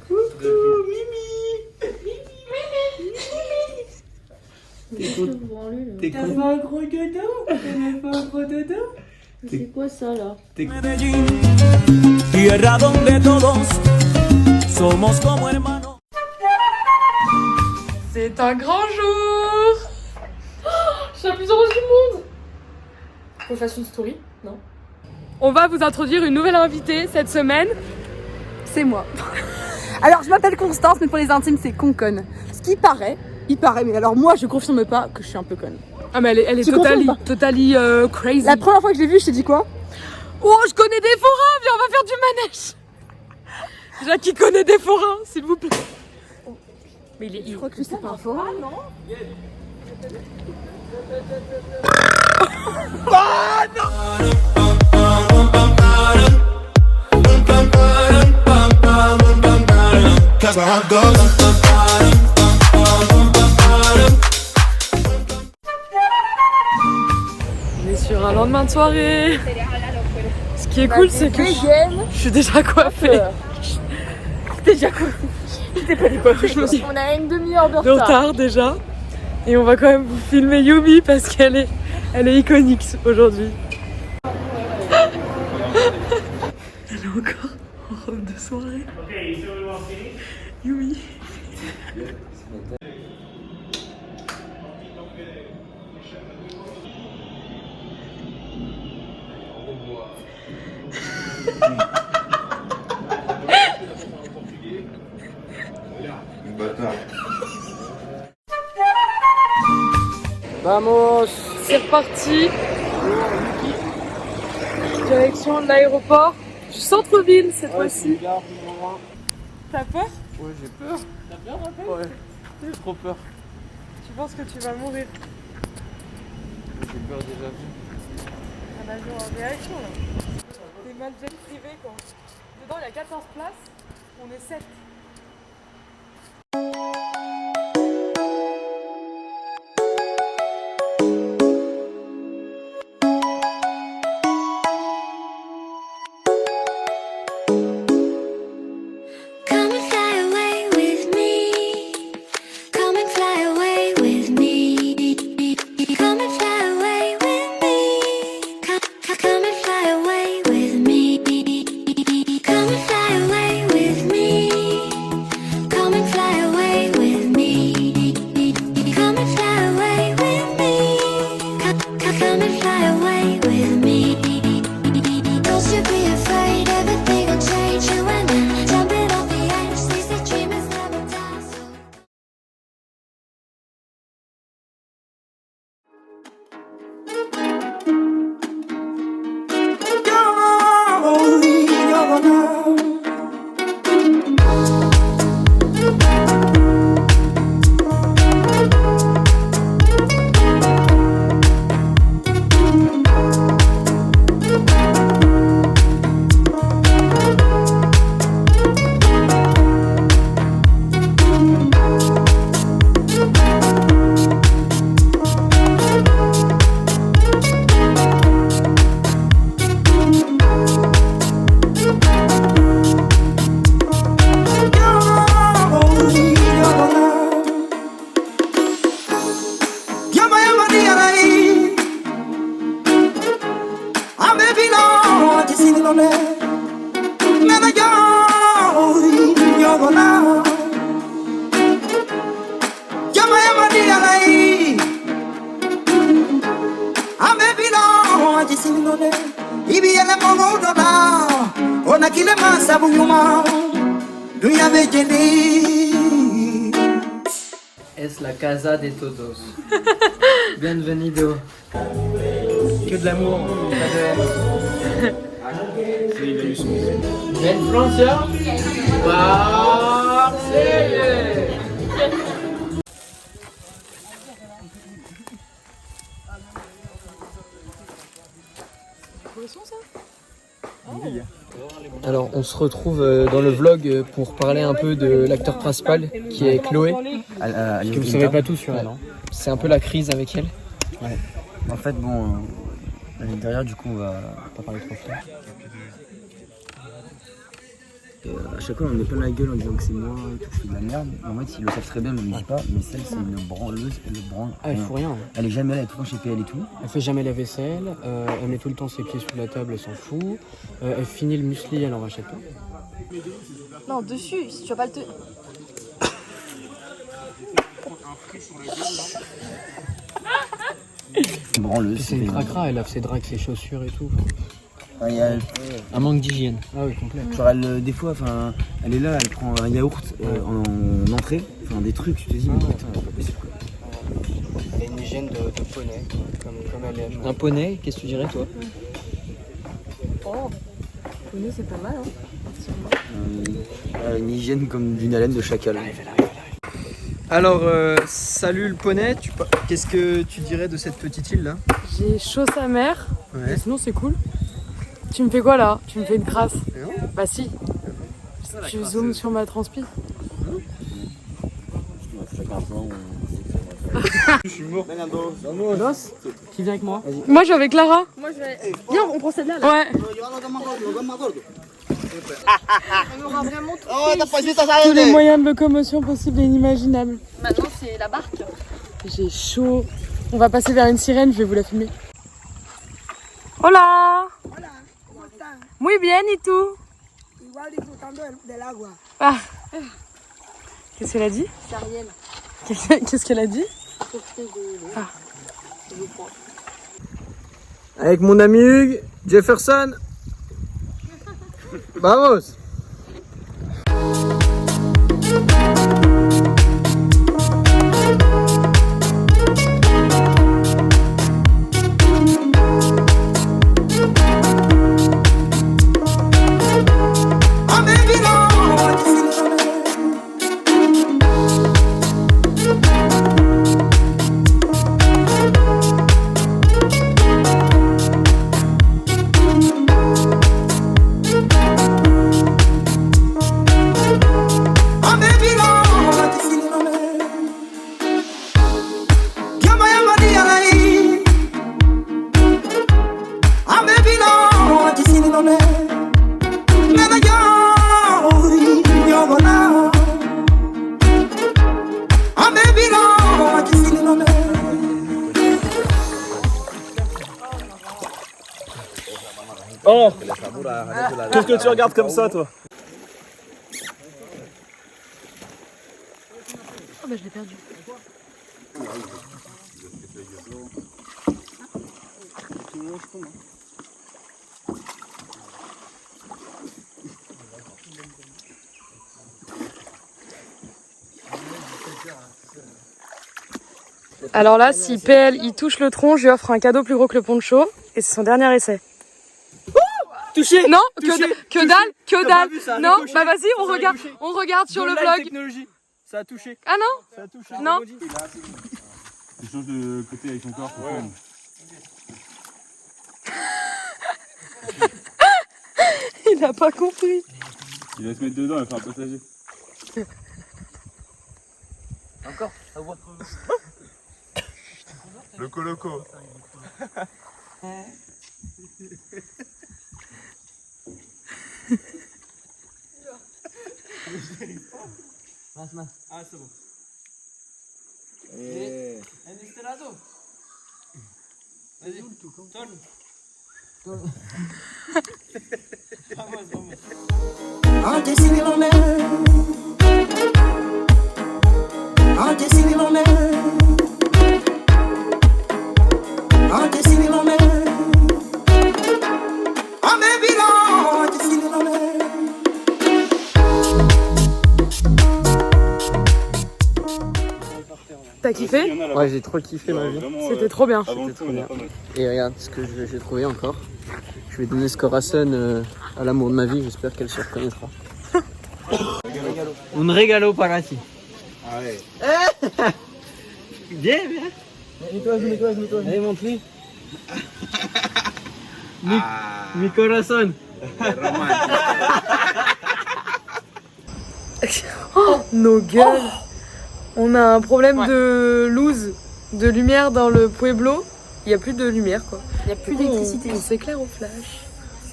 Coucou, Mimi. T'es T'as fait un gros dodo? T'as fait un gros dodo? C'est quoi ça là? Medellín, tierra donde todos somos como hermanos. C'est un grand jour! Je suis la plus heureuse du monde! Faut que je fasse une story, non? On va vous introduire une nouvelle invitée cette semaine. C'est moi. Alors, je m'appelle Constance, mais pour les intimes, c'est Conconne. Ce qui paraît, mais alors moi, je confirme pas que je suis un peu conne. Ah mais elle est Tu totally crazy. La première fois que je l'ai vue, je t'ai dit quoi? Oh, je connais des forains, viens, on va faire du manège. Déjà, qui connaît des forains, s'il vous plaît? Mais Je crois que c'est pas un forain, non? On est sur un lendemain de soirée. Ce qui est cool, c'est que je suis déjà coiffée. Déjà quoi? J'étais pas décoiffée. On a une demi-heure de De retard déjà. Et on va quand même vous filmer Yumi parce qu'elle est iconique aujourd'hui. Elle est encore en robe de soirée. Yumi. Vamos. C'est reparti. Direction de l'aéroport du centre-ville cette fois-ci. T'as peur? Ouais, j'ai peur. T'as peur un peu? Ouais, j'ai trop peur. Tu penses que tu vas mourir? J'ai peur déjà. Un avion en réaction là. Des mal jet privés quoi. Dedans il y a 14 places, on est 7. Come and fly away with me. Come and fly away with me. Come and fly away with me. Come and fly away with me. Come and fly away with me. Come and fly away with me. Come and fly away with me. Come and fly away with me. Don't you be afraid, everything will change. You and I, jumping off the edge, sees the dreamers never die. So Es la casa de todos. Bienvenido. Que de l'amour, pas de haine. Ben Francia. Marseille. Alors on se retrouve dans le vlog pour parler un peu de l'acteur principal qui est Chloé. Que vous savez pas tout sur elle. C'est un peu la crise avec elle. Ouais. En fait, bon, Derrière, du coup, on va pas parler trop fort. À chaque fois, on me met plein la gueule en disant que c'est moi et tout, que je fais de la merde. En fait, ils le savent très bien, mais on ne le dit pas. Mais celle, c'est une branleuse, elle branle. Ah, elle fout rien. Elle est jamais là, elle est tout le temps chez PL et tout. Elle fait jamais la vaisselle, elle met tout le temps ses pieds sous la table, elle s'en fout. Elle finit le muesli, elle en rachète pas. Non, dessus, si tu vas pas le te. Une branleuse. C'est une cracra, elle lave ses draps avec ses chaussures et tout. Il y a Un manque d'hygiène. Ah oui, complet. genre, des fois, elle est là, elle prend un yaourt en entrée, enfin des trucs, tu te dis, mais putain, c'est pas possible quoi. Elle a une hygiène de poney, comme elle aime. Un poney, qu'est-ce que tu dirais toi? Oh, poney, c'est pas mal, hein. Une hygiène comme d'une haleine de chacal. Alors, salut le poney, qu'est-ce que tu dirais de cette petite île là? J'ai chaud sa mère. Ouais. Mais sinon, c'est cool. Tu me fais quoi là? Tu me fais une crasse? Non. Bah si. Tu zoomes sur ma transpi. Je suis mort. Qui vient avec moi? Moi, je vais avec Clara. Viens, on prend celle-là. Ouais. On aura vraiment tout. Tous les moyens de locomotion possibles et inimaginables. Maintenant, c'est la barque. J'ai chaud. On va passer vers une sirène, je vais vous la filmer. Hola. Muy bien, ¿y tú? Igual disfrutando del agua. Ah. Qu'est-ce qu'elle a dit? C'est Ariel. Qu'est-ce qu'elle a dit? Ah. Avec mon ami Hugues, Jefferson. Vamos. Oh, qu'est-ce que tu regardes comme ça, toi? Oh bah je l'ai perdu. Alors là, si PL il touche le tronc, je lui offre un cadeau plus gros que le poncho et c'est son dernier essai. Touché. Non, touché, que dalle, que T'as dalle. pas vu ça, Non, ricochet. bah vas-y, Ça a on regarde sur le Live vlog. Technologie. Ça a touché. Ah non, Ça a touché. non. Tu changes de côté avec ton corps. Ouais. Il a pas compris. Il va se mettre dedans et faire un passager. Encore. Ça voit. Le coloco. Ah, c'est bon. En este lado. Vas-y, tourne. Vamos, vamos. T'as kiffé? Ouais, j'ai trop kiffé ma vie. C'était trop bien. Avant le C'était coup, trop on a bien. pas mal. Et regarde ce que j'ai trouvé encore. Je vais donner ce corazon à l'amour de ma vie. J'espère qu'elle se reconnaîtra. Un regalo para ti. Ah ouais. Bien, bien. Mets-toi. Allez, montre-lui. Mi corazon. Oh, nos gueules. On a un problème de loose, de lumière dans le Pueblo. Il n'y a plus de lumière quoi. n'y a plus d'électricité. On s'éclaire au flash.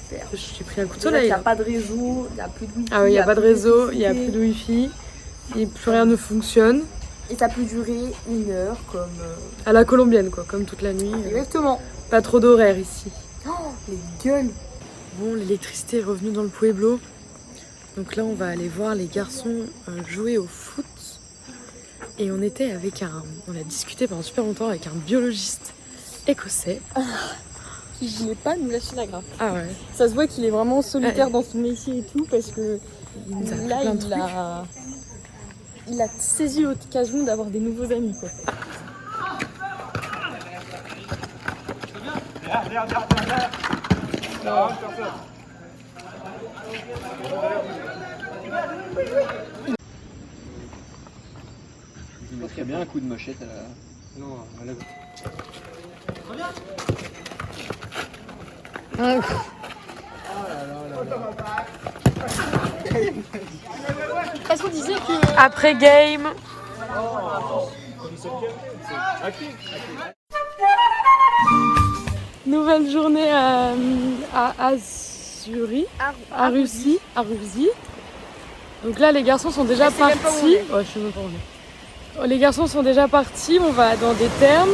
Super. J'ai pris un coup de Il soleil. n'y a là. pas de réseau, il n'y a plus de wifi. Ah oui, il n'y a pas de réseau, il n'y a d'électricité. plus de wifi. Et plus rien ne fonctionne. Et ça peut durer 1 heure comme... À la colombienne quoi, comme toute la nuit. Exactement. Pas trop d'horaire ici. Oh, les gueules. Bon, l'électricité est revenue dans le Pueblo. Donc là, on va aller voir les garçons jouer au foot. Et on était avec on a discuté pendant super longtemps avec un biologiste écossais. Qui je n'ai pas nous lâcher la grappe. Ah ouais. Ça se voit qu'il est vraiment solitaire dans son métier et tout parce que nous a là, appris plein de il a saisi l'occasion d'avoir des nouveaux amis quoi. Je mettrais bien un coup de mochette à la... Non, à la... Parce qu'on disait que... Après game. Nouvelle journée à Azuri, à Russie. Donc là, les garçons sont déjà partis. Ouais, je sais même pas où on est. Les garçons sont déjà partis. On va dans des thermes.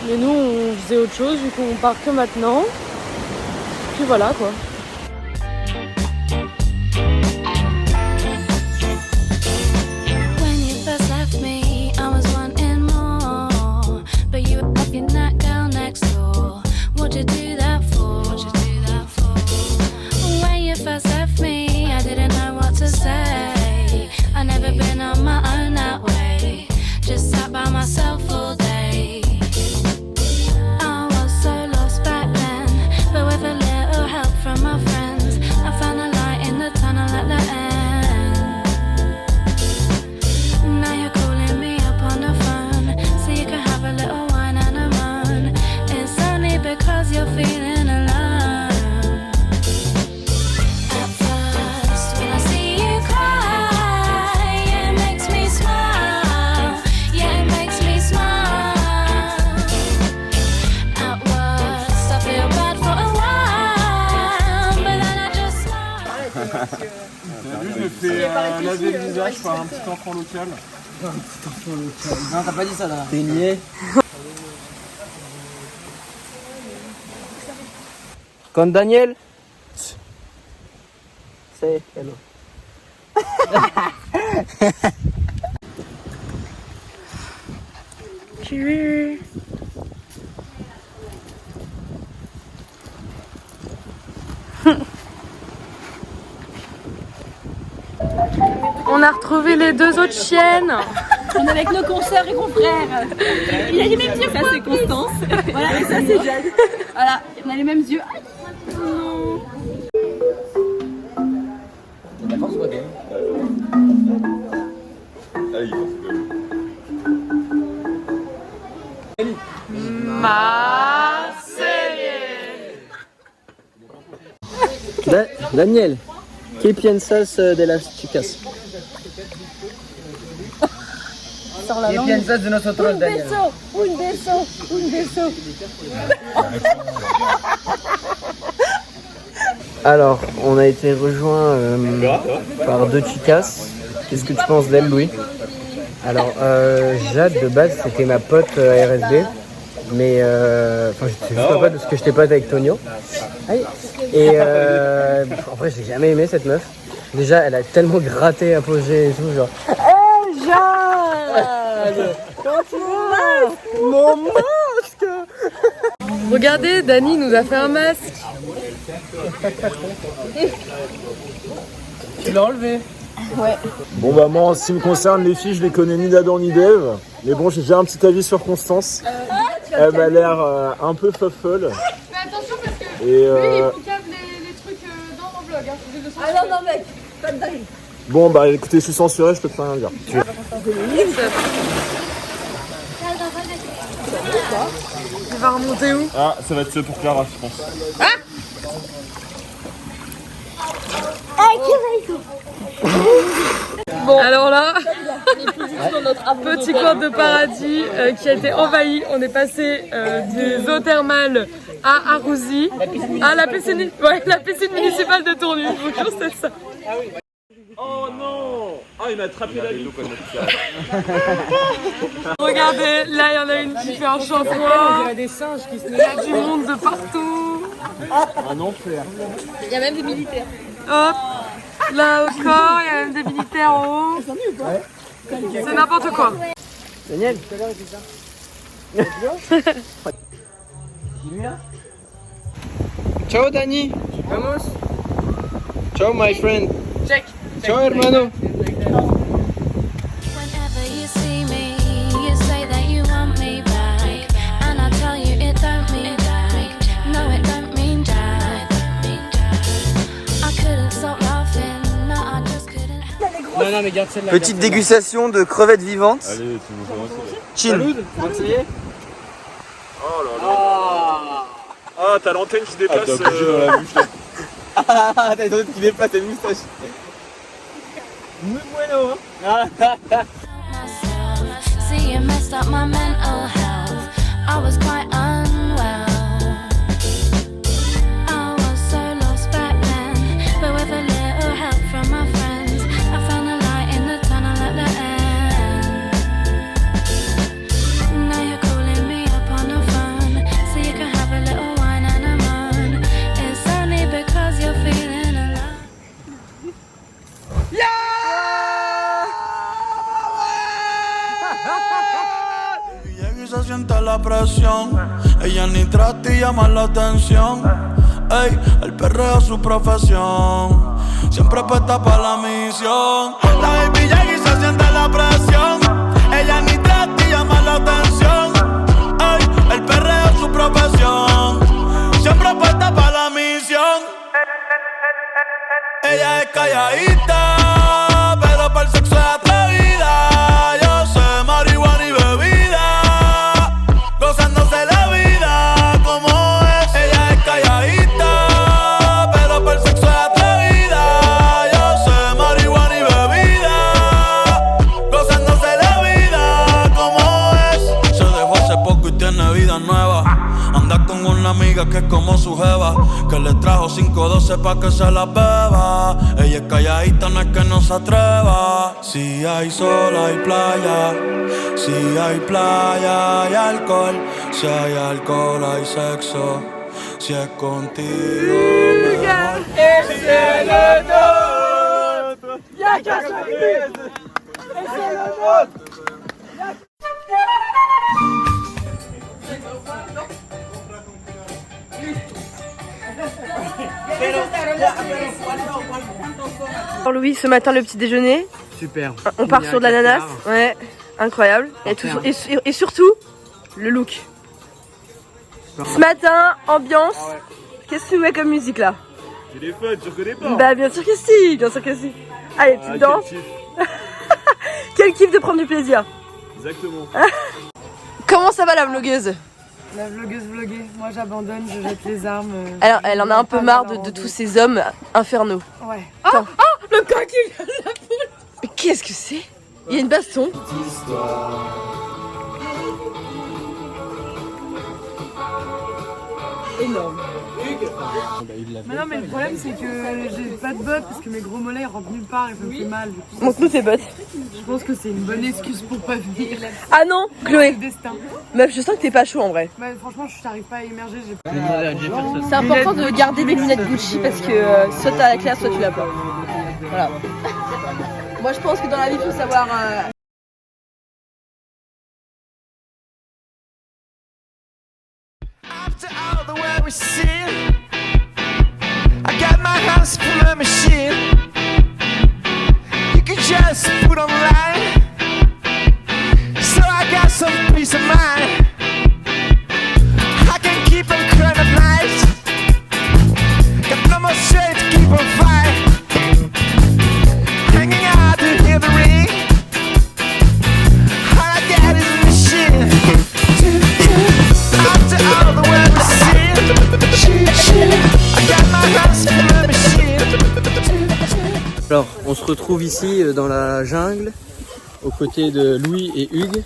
Mais nous, on faisait autre chose vu qu'on part que maintenant. Puis voilà quoi. When you first left me, I was wanting more. But you were up in that girl next door. What'd you do that for? When you first left me, I didn't know what to say. I never been on my own that way. Just sat by myself all day. I was so lost back then, but with a little help from my friends, I found a light in the tunnel at the end. Now you're calling me up on the phone, so you can have a little wine and a moan. It's only because you're feeling alone. At first, when I see you cry, it makes me smile. Yeah, it makes me smile. At worst, I feel bad for a while, but then I just smile. T'as vu, je me fais laver le visage par un petit enfant local. Non, t'as pas dit ça là. T'es niais. Con Daniel. Say hello. On a retrouvé les 2 autres chiennes. On est avec nos consoeurs et confrères. Il a les mêmes yeux. Ça c'est Constance. Voilà, et ça c'est Jade. Voilà, on a les mêmes yeux. Daniel, ¿qué piensas de las chicas? ¿Qué piensas de nosotros, Daniel? Un beso. Alors, on a été rejoint par 2 chicas. Qu'est-ce que tu penses d'elle, Louis? Alors, Jade, de base, c'était ma pote à RSB. Mais, enfin, j'étais juste pas pote parce que j'étais pote avec Tonio. Et en vrai, j'ai jamais aimé cette meuf. Déjà, elle a tellement gratté, imposé et tout, genre. Hé, Jade! Comment tu vas? Mon masque! Regardez, Dani nous a fait un masque. Tu l'as enlevé? Bon bah moi en ce qui me concerne les filles je les connais ni d'Adam ni d'Ève. Mais bon j'ai un petit avis sur Constance. Elle m'a l'air un peu folle. Mais attention parce que Et lui il cave les trucs dans mon vlog. Hein. Ah non mec, pas de dingue. bon bah écoutez je suis censuré, je peux pas rien dire. Il va remonter où? Ah ça va être ce pour Clara je pense. Bon, alors là, petit coin de paradis qui a été envahi. On est passé des eaux thermales à Arouzi. Ah, la piscine, ouais, la piscine municipale de Tournu. Bonjour, c'est ça. Oh non! Ah, il m'a attrapé la vie. Regardez, là, il y en a une qui fait un shampoing. Il y a des singes qui se Il y a du monde de partout. Un enfer. Il y a même des militaires. Hop. Là encore, il y a même des militaires en haut. C'est n'importe quoi. Daniel. Ciao Dani. Vamos. Ciao my friend. Check. Ciao hermano. Whenever you see me, you say that you want me back, and I tell you it don't mean that. No, it don't mean that. I couldn't stop laughing. No, I just couldn't. Non, mais garde celle-là. Petite dégustation de crevettes vivantes. Allez, tu nous commences. Chin. Ça y est. Oh là là. Ah, t'as l'antenne qui dépasse. Dans la bouche. Ah, t'as une autre qui déplace une moustache. Muy bueno, See, you messed up my mental health. I was quite unwell. I was so lost back then, but with a little help from my friends, I found a light in the tunnel at the end. Now you're calling me up on the phone, so you can have a little wine and a moan. It's only because you're feeling alone. Llega y se siente la presión. Ella ni trata y llama la atención. Ey, el perreo es su profesión. Siempre puesta para la misión. La baby llega y se siente la presión. Ella ni trata y llama la atención. Ey, el perreo es su profesión. Siempre puesta para la misión. Ella es calladita, pero para el sexo es atrevida. Yo sé marihuana y bebida, gozándose la vida como es. Ella es calladita, pero para el sexo es atrevida. Yo sé marihuana y bebida, gozándose la vida como es. Se dejó hace poco y tiene vida nueva. Anda con una amiga que es como su jeva, que le trajo 512 pa' que se la beba. Ella es calladita, no es que no se atreva. Si hay sol, hay playa. Si hay playa, hay alcohol. Si hay alcohol, hay sexo. Si es contigo, mejor. Alors Louis, ce matin le petit déjeuner, Super. on part sur de l'ananas, ouais, incroyable. Et surtout, le look. Ce matin, ambiance, qu'est-ce que tu mets comme musique là? Téléphone, tu reconnais pas? Bah bien sûr que si, bien sûr que si. Allez, petite danse. Quel kiff de prendre du plaisir. Exactement. Comment ça va la vlogueuse? La vlogueuse vloguée, moi j'abandonne, je jette les armes. Alors, elle en a un peu marre de tous ces hommes infernaux. Ouais. Attends. Oh, le coq il vient de la poule. Mais qu'est-ce que c'est? Il y a une baston. Énorme. Mais non, mais le problème c'est que j'ai pas de bottes parce que mes gros mollets rentrent nulle part et ça me fait mal. Montre-nous tes bottes. Je pense que c'est une bonne excuse pour pas venir. Ah non, Chloé. Le destin. Meuf, je sens que t'es pas chaud en vrai. Bah, franchement, je n'arrive pas à émerger. C'est important de garder des lunettes Gucci parce que soit t'as la classe, soit tu l'as pas. Voilà. Moi je pense que dans la vie il faut savoir. After all the way we see, I got my hands full of machine. You can just put online, so I got some peace of mind. I can keep on crying at night, got no more strength to keep on fighting. Hanging out to hear the ring, all I got is a machine. After all the way we see, I got my hands full of machine. Alors, on se retrouve ici dans la jungle, aux côtés de Louis et Hugues.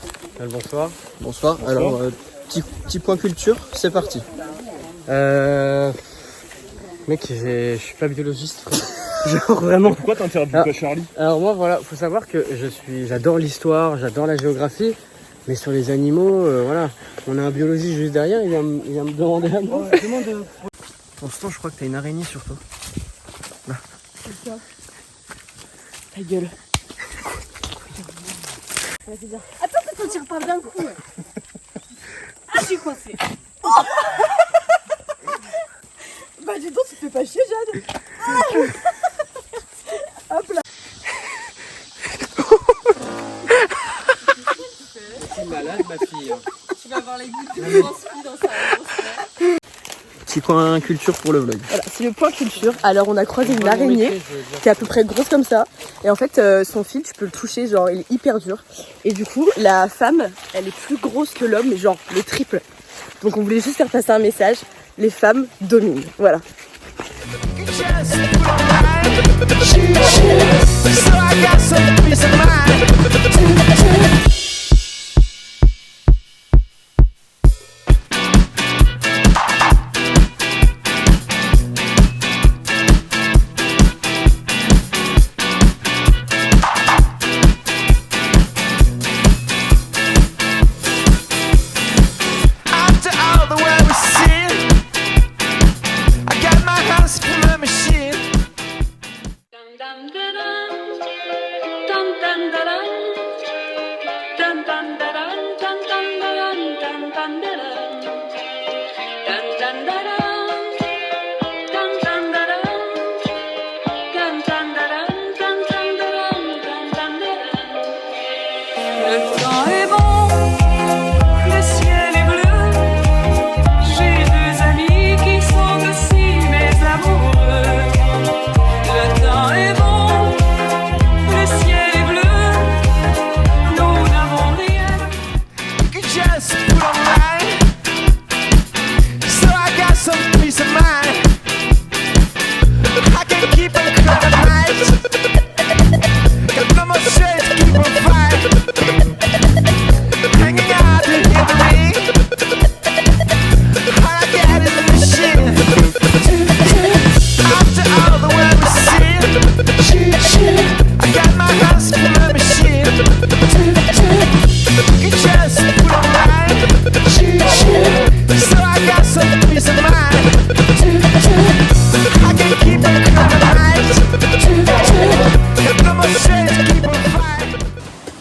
Bonsoir. Bonsoir. Alors, petit point culture, c'est parti. Mec, je suis pas biologiste, frère. Genre vraiment. Pourquoi t'interviews pas Charlie? Alors moi voilà, faut savoir que j'adore l'histoire, j'adore la géographie, mais sur les animaux, voilà, on a un biologiste juste derrière, il vient me demander à moi. Pour l'instant, je crois que t'as une araignée sur toi. Là. C'est ça. Ta gueule. Attends, tire pas d'un coup. Ah, je suis coincée. Oh bah dis donc, tu te fais pas chier, Jade. Hop là. C'est malade, ma fille. Tu vas avoir les gouttes de transpi dans sa grosse. Petit coin culture pour le vlog. Voilà, c'est le point culture. Alors on a croisé une araignée qui est à peu près grosse comme ça. Et en fait son fil tu peux le toucher, genre il est hyper dur. Et du coup la femme elle est plus grosse que l'homme, mais genre le triple. Donc on voulait juste faire passer un message. Les femmes dominent. Voilà.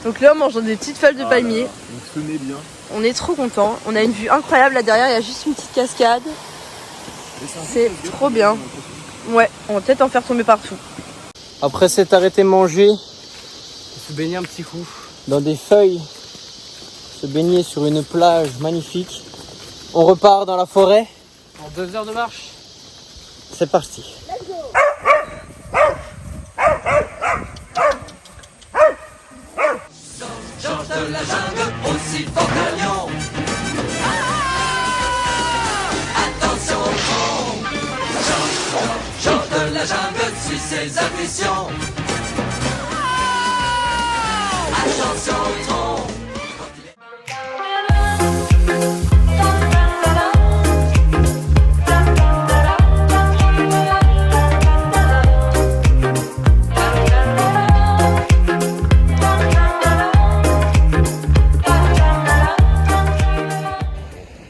Donc là on mange dans des petites feuilles de palmier. On est trop contents. On a une vue incroyable là derrière, il y a juste une petite cascade. C'est trop bien. Ouais, on va peut-être en faire tomber partout. Après s'être arrêté manger, Se baigner un petit coup. dans des feuilles, se baigner sur une plage magnifique, on repart dans la forêt. En 2 heures de marche. C'est parti. Georges de la jungle, aussi fort qu'un lion. Attention au tronc. Georges de la jungle suit ses ambitions. Attention au tronc.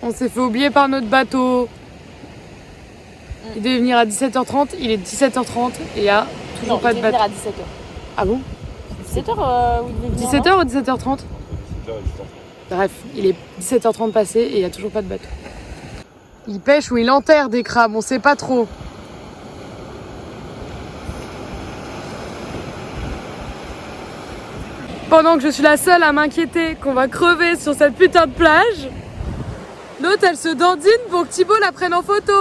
On s'est fait oublier par notre bateau. Il devait venir à 17h30, il est 17h30 et il n'y a toujours pas de bateau. À 17h. Ah bon 17h 17h ou 17h30 Bref, il est 17h30 passé et il n'y a toujours pas de bateau. Il pêche ou il enterre des crabes, on sait pas trop. Pendant que je suis la seule à m'inquiéter qu'on va crever sur cette putain de plage, l'autre elle se dandine pour que Thibaut la prenne en photo.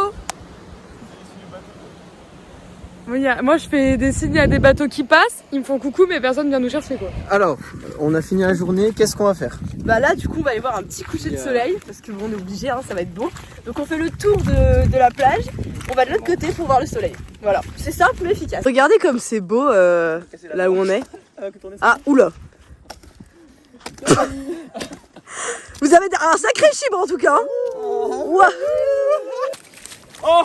Moi je fais des signes à des bateaux qui passent, ils me font coucou mais personne vient nous chercher quoi. Alors, on a fini la journée, qu'est-ce qu'on va faire? Bah là du coup on va aller voir un petit coucher de soleil parce que bon on est obligé, hein, ça va être beau. Donc on fait le tour de la plage, on va de l'autre côté pour voir le soleil. Voilà, c'est simple mais efficace. Regardez comme c'est beau là où on est. Ah oula. Vous avez un sacré chibre en tout cas. Hein. Ouah. Oh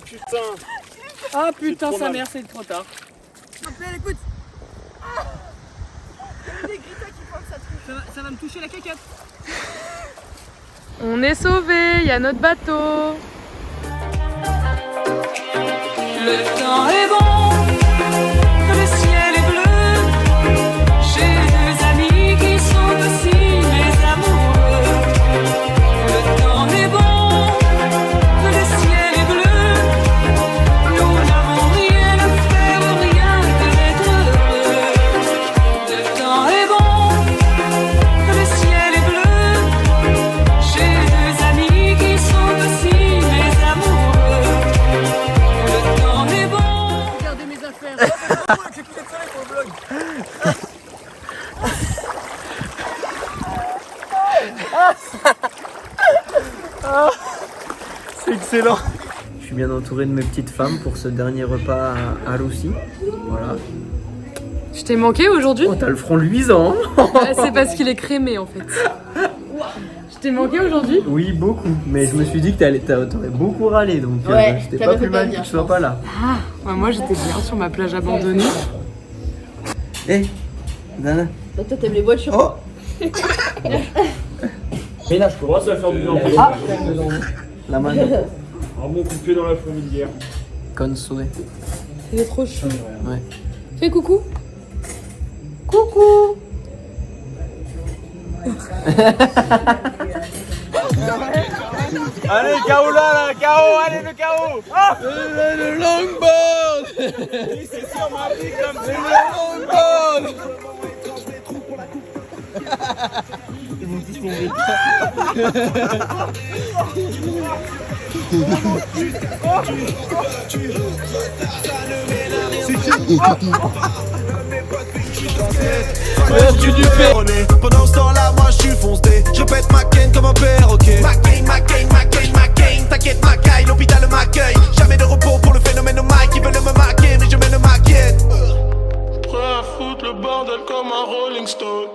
putain. Ah putain, sa mère, c'est trop tard. Écoute. Ça va me toucher la caquette. On est sauvés, il y a notre bateau. Le temps est bon, le ciel est bleu. J'ai deux amis qui sont aussi mes amoureux. Le temps est bon, le ciel est bleu. Nous n'avons rien à faire, rien que d'être heureux. Le temps est bon, le ciel est bleu. J'ai deux amis qui sont aussi mes amoureux. Le temps est bon. Regardez mes affaires. C'est excellent. Je suis bien entouré de mes petites femmes pour ce dernier repas à Russie. Voilà. Je t'ai manqué aujourd'hui? Oh, t'as le front luisant. C'est parce qu'il est crémé en fait. Je t'ai manqué aujourd'hui? Oui, beaucoup. Mais je me suis dit que t'aurais beaucoup râlé, donc Ouais, c'était t'avais pas plus fait mal bien, que tu je sois pense. pas là. Ah, ouais, moi j'étais bien sur ma plage abandonnée. Hé, Dana. Toi, t'aimes les voitures. Oh. Mais là, je commence à faire du bien. La main. Un bon coup de pied dans la fourmilière. Consoé. Il est trop chaud. Ouais. Fais coucou. Coucou. Allez, KO là, KO, allez le KO. Ah le longboard. Oui, c'est sûr, ma vie comme c'est le longboard. Ils vont tous tomber. Pendant ce temps-là, moi je suis foncé. Je pète ma cane comme un perroquet. Ma cane, t'inquiète, ma caille, l'hôpital m'accueille. Jamais de repos pour le phénomène au mic. Ils veulent me maquer, mais je mène ma quête. Prêt à foutre le bordel comme un Rolling Stone.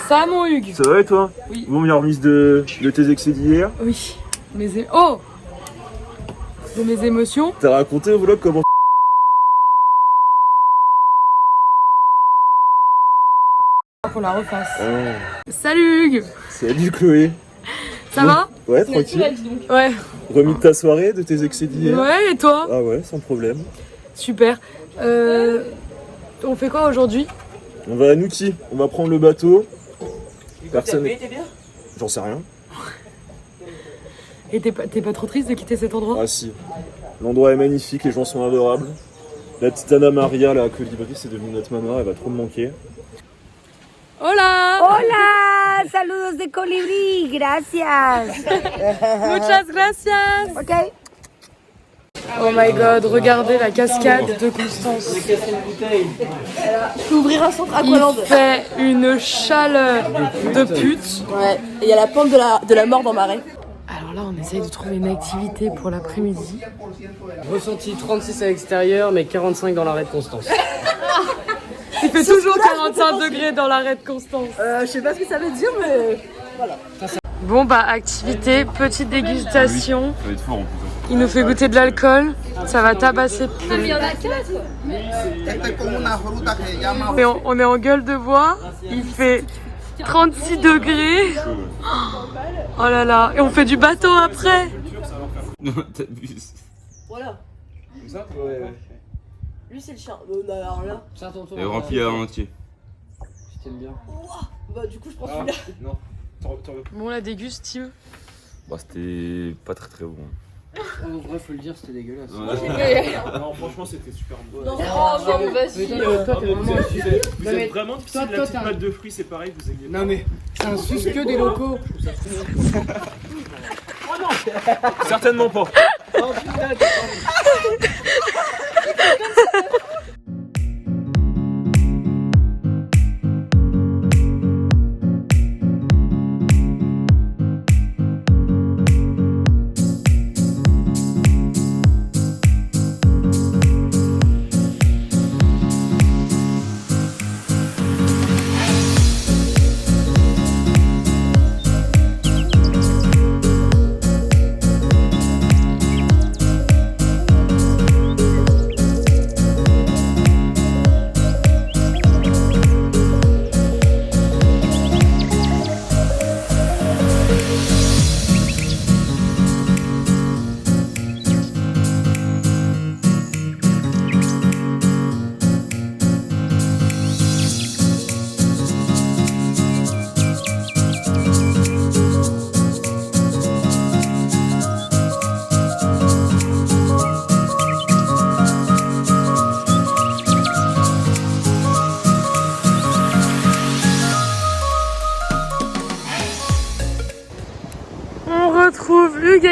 Ça, mon Hugues. Ça va et toi? Oui. Bon, meilleure remise de tes excès d'hier. Oui. Oh. De mes émotions. T'as raconté au vlog comment Qu'on la refasse. Oh. Salut Hugues. Salut Chloé. Ça va? Ouais, tranquille. Ouais. Remis de ta soirée, de tes excès d'hier? Ouais, et toi? Ah ouais, sans problème. Super. On fait quoi aujourd'hui? On va à Nouki, on va prendre le bateau. Personne. J'en sais rien. Et t'es pas trop triste de quitter cet endroit? Ah si. L'endroit est magnifique, les gens sont adorables. La petite Anna Maria, la colibri, c'est devenu notre maman, elle va trop me manquer. Hola! Hola, saludos de colibrí, gracias. Muchas gracias! Ok. Oh my god, regardez la cascade de Constance. Je peux ouvrir un centre Il Aqualand. fait une chaleur de pute. Ouais. Et il y a la pente de la mort dans Marais. Alors là, on essaye de trouver une activité pour l'après-midi. Ressenti 36 à l'extérieur, mais 45 dans l'arrêt de Constance. Il fait toujours 45 degrés dans l'arrêt de Constance. Je sais pas ce que ça veut dire, mais voilà. Bon bah, activité, petite dégustation. Ça va être fort en plus. Il nous fait goûter de l'alcool. Ça va tabasser plus. Et on est en gueule de bois. Il fait 36 degrés. Oh là là. Et on fait du bateau après. Non, t'abuses. Voilà. Comme ça? Ouais. Lui, c'est le chien. Alors là. C'est à ton tour. Et rempli à entier. Je t'aime bien. Bah, du coup, je prends celui-là. Non. Bon, la déguste, Tim. Bah, c'était pas très bon. En vrai, faut le dire, c'était dégueulasse. Non, franchement, c'était super bon. Non, mais vas-y. Toi, t'es vraiment. Vous êtes vraiment difficile, la petite pâte de fruits, c'est pareil, vous aimez. Non, mais c'est un suce que des locaux. Certainement pas.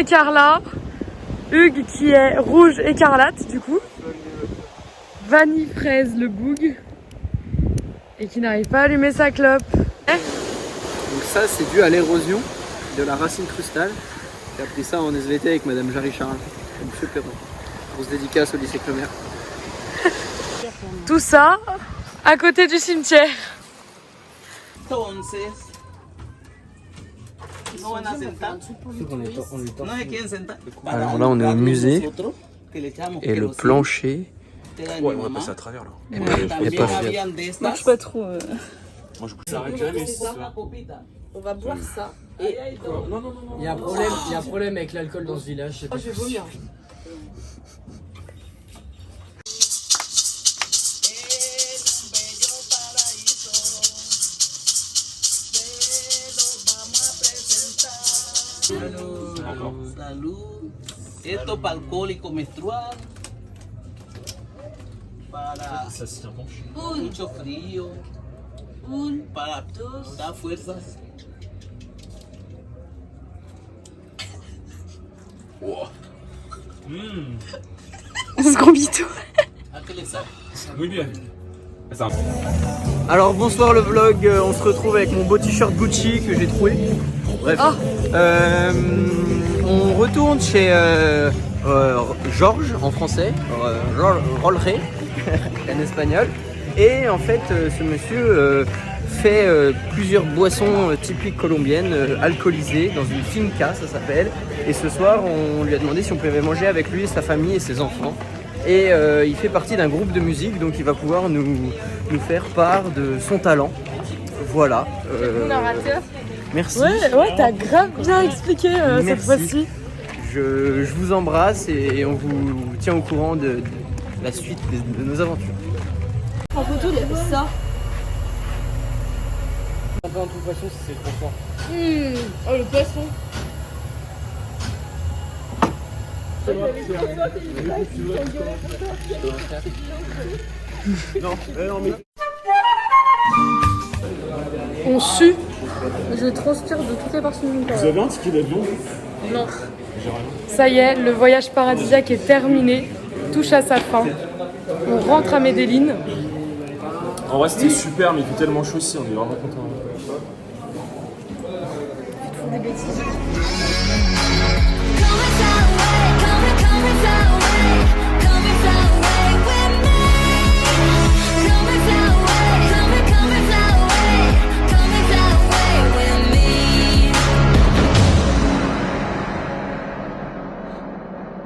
Carla. Hugues qui est rouge écarlate du coup. Vanille fraise le boug. Et qui n'arrive pas à allumer sa clope. Donc ça c'est dû à l'érosion de la racine crustale. J'ai appris ça en SVT avec Madame Jarry Charles. Monsieur Perron. Grosse dédicace au lycée Clomer. Tout ça à côté du cimetière. Alors là on est au musée et le plancher Ouais, on va passer à travers là. est pas fiable. Marche pas trop. Moi je ça arrête jamais. On va boire ça. Et... Il y a un problème avec l'alcool dans ce village. Oh, je vais vomir. Salud. Esto para alcohólico menstrual. Para mucho frío. Para dar fuerzas. Wow. On se gambito. Muy bien. Alors bonsoir le vlog, on se retrouve avec mon beau t-shirt Gucci que j'ai trouvé. Bref, on retourne chez Georges en français, Rolleré en espagnol. Et en fait ce monsieur fait plusieurs boissons typiques colombiennes, alcoolisées, dans une finca ça s'appelle. Et ce soir on lui a demandé si on pouvait manger avec lui, sa famille et ses enfants. Et il fait partie d'un groupe de musique, donc il va pouvoir nous faire part de son talent. Voilà. Merci. Ouais, t'as grave bien expliqué cette fois-ci. Je vous embrasse et on vous tient au courant de la suite de nos aventures. En photo, il y avait ça. On peut un truc poisson si c'est trop fort. Oh, le poisson. On sue. Je transpire de toutes les parties de mon corps. Vous avez un ticket d'avion? Non. Ça y est, le voyage paradisiaque est terminé. Touche à sa fin. On rentre à Medellín. En vrai c'était super mais il fait tellement chaud ici, on est vraiment contents. Des bêtises.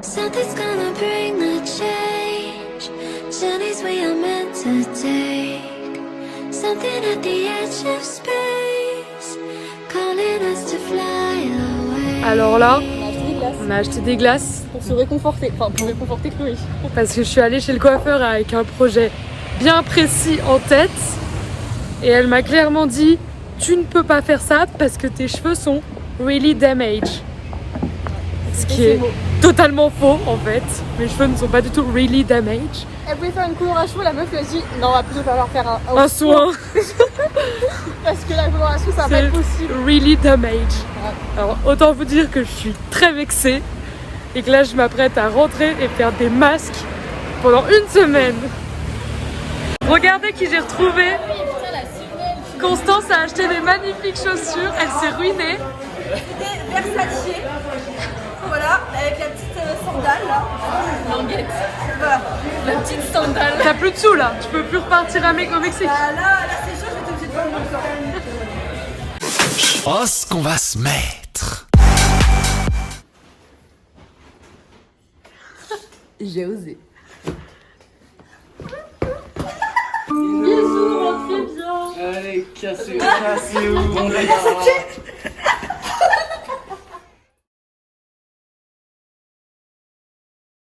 Something's gonna bring the change. Journeys we are meant to take. Something at the edge of space, calling us to fly away. Alors là, on a acheté des glaces. Pour se réconforter, enfin pour réconforter Chloé. Parce que je suis allée chez le coiffeur avec un projet bien précis en tête. Et elle m'a clairement dit, tu ne peux pas faire ça parce que tes cheveux sont really damaged. Ce qui est totalement faux en fait. Mes cheveux ne sont pas du tout really damaged. Elle voulait faire une coloration, la meuf lui a dit non, on va plutôt falloir faire un soin. Parce que la coloration ça va pas être possible. Really damaged. Alors autant vous dire que je suis très vexée et que là je m'apprête à rentrer et faire des masques pendant une semaine. Regardez qui j'ai retrouvé. Constance a acheté des magnifiques chaussures, elle s'est ruinée. C'était Versace. Voilà, avec la petite sandale là. Languette. Voilà. La petite sandale. T'as plus de sous là, tu peux plus repartir au Mexique. Là c'est chaud, j'étais obligée de prendre mon corps. Oh, ce qu'on va se mettre. J'ai osé. Bisous, rentrez bien. Allez, cassez-vous. Bon,